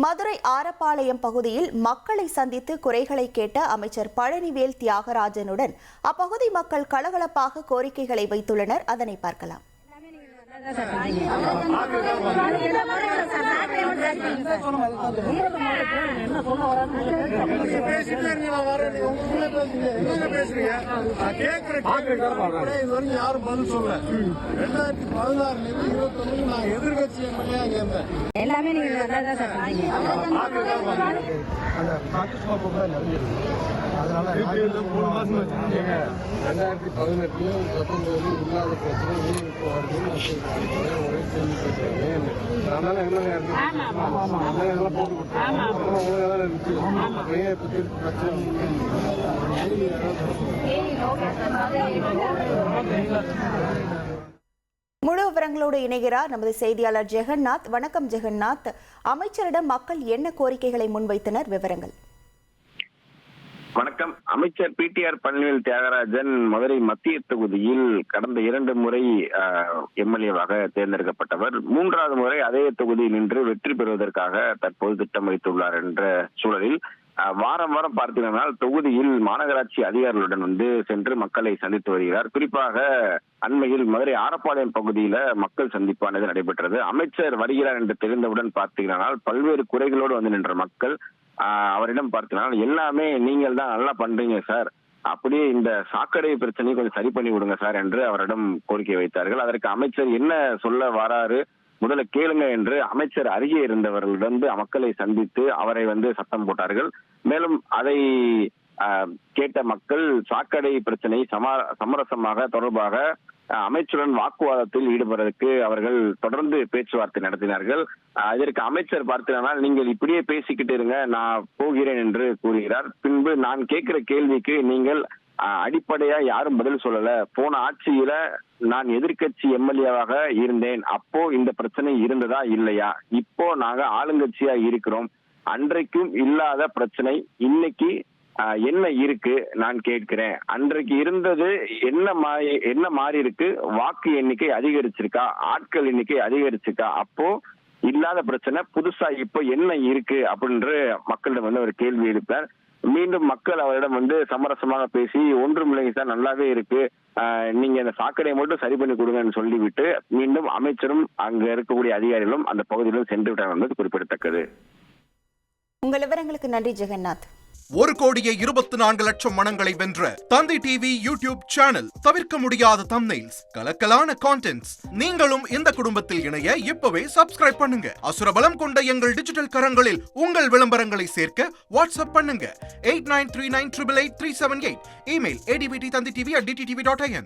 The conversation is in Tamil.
மதுரை ஆரப்பாளையம் பகுதியில் மக்களை சந்தித்து குறைகளை கேட்ட அமைச்சர் பழனிவேல் தியாகராஜனுடன் அப்பகுதி மக்கள் கலகலப்பாக கோரிக்கைகளை வைத்துள்ளனர். அதனை பார்க்கலாம். யாரும் பதில் சொல்ல 2016 21 நான் எதிர்கட்சி எம்எல்ஏ அங்க இருந்தேன். எல்லாமே நீங்க அதனால 3 மாசம் 2018 இல்லாத பிரச்சனை முழு விவரங்களோடு இணைகிறார் நமது செய்தியாளர் ஜெகநாத். வணக்கம் ஜெகநாத். அமைச்சரிடம் மக்கள் என்ன கோரிக்கைகளை முன்வைத்தனர்? விவரங்கள். வணக்கம். அமைச்சர் பிடிஆர் பழனிவேல் தியாகராஜன் மதுரை மத்திய தொகுதியில் கடந்த 2 முறை எம்எல்ஏவாக தேர்ந்தெடுக்கப்பட்டவர். 3வது முறை அதே தொகுதியில் நின்று வெற்றி பெறுவதற்காக தற்போது திட்டம் வைத்துள்ளார் என்ற சூழலில் வாரம் வாரம் பார்த்தீங்கன்னா தொகுதியில் மாநகராட்சி அதிகாரிகளுடன் சென்று மக்களை சந்தித்து வருகிறார். குறிப்பாக அண்மையில் மதுரை ஆரப்பாளையம் பகுதியில மக்கள் சந்திப்பானது நடைபெற்றது. அமைச்சர் வருகிறார் என்று தெரிந்தவுடன் பார்த்தீங்கன்னா பல்வேறு குறைகளோடு நின்ற மக்கள் அவரிடம் பார்த்தீங்கன்னா எல்லாமே நீங்கள் தான் நல்லா பண்றீங்க சார், அப்படியே இந்த சாக்கடை பிரச்சனையை கொஞ்சம் சரி பண்ணி விடுங்க சார் என்று அவரிடம் கோரிக்கை வைத்தார்கள். அதற்கு அமைச்சர் என்ன சொல்ல வராரு முதல்ல கேளுங்க என்று அமைச்சர் அருகே இருந்தவர்களிடம் மக்களை சந்தித்து அவரை சத்தம் போட்டார்கள். மேலும் அதை கேட்ட மக்கள் சாக்கடை பிரச்சனை சமரசமாக தொடர்பாக அமைச்சருடன் வாக்குவாதத்தில் ஈடுபடுவதற்கு அவர்கள் தொடர்ந்து பேச்சுவார்த்தை நடத்தினார்கள். இதற்கு அமைச்சர் பார்த்தீங்கன்னா நீங்கள் இப்படியே பேசிக்கிட்டு இருங்க, நான் போகிறேன் என்று கூறுகிறார். பின்பு நான் கேட்கிற கேள்விக்கு நீங்கள் அடிப்படையா யாரும் பதில் சொல்லல. போன ஆட்சியில நான் எதிர்கட்சி எம்எல்ஏவாக இருந்தேன், அப்போ இந்த பிரச்சனை இருந்ததா இல்லையா? இப்போ நாங்க ஆளுங்கட்சியா இருக்கிறோம், அன்றைக்கும் இல்லாத பிரச்சனை இன்னைக்கு என்ன இருக்கு நான் கேட்கிறேன். அன்றைக்கு இருந்தது என்ன மாறி இருக்கு? வாக்கு எண்ணிக்கை அதிகரிச்சிருக்கா? ஆட்கள் எண்ணிக்கை அதிகரிச்சிருக்கா? அப்போ இல்லாத பிரச்சனை புதுசா இப்போ என்ன இருக்கு அப்படின்ற மக்களிடம் ஒரு கேள்வி எழுப்பார். மீண்டும் மக்கள் அவரிடம் சமரசமாக பேசி ஒன்றுமில்லைங்க சார், நல்லாவே இருக்கு, நீங்க அந்த சாக்கடையை மட்டும் சரி பண்ணி கொடுங்கன்னு சொல்லிவிட்டு மீண்டும் அமைச்சரும் அங்க இருக்கக்கூடிய அதிகாரிகளும் அந்த பகுதியிலும் சென்று விட்டார் என்பது குறிப்பிடத்தக்கது. உங்கள் விவரங்களுக்கு நன்றி ஜெகநாத். 1,24,00,000 மனங்களை வென்ற தந்தி டிவி யூடியூப் சேனல். தவிர்க்க முடியாத தம்ப்நெயில்ஸ், கலக்கலான கான்டென்ட்ஸ். நீங்களும் இந்த குடும்பத்தில் இணைய இப்பவே சப்ஸ்கிரைப் பண்ணுங்க. அசுரபலம் கொண்ட எங்கள் டிஜிட்டல் கரங்களில் உங்கள் விளம்பரங்களை சேர்க்க வாட்ஸ்அப் பண்ணுங்க. 8939888378. Email advttanditv@dttv.in.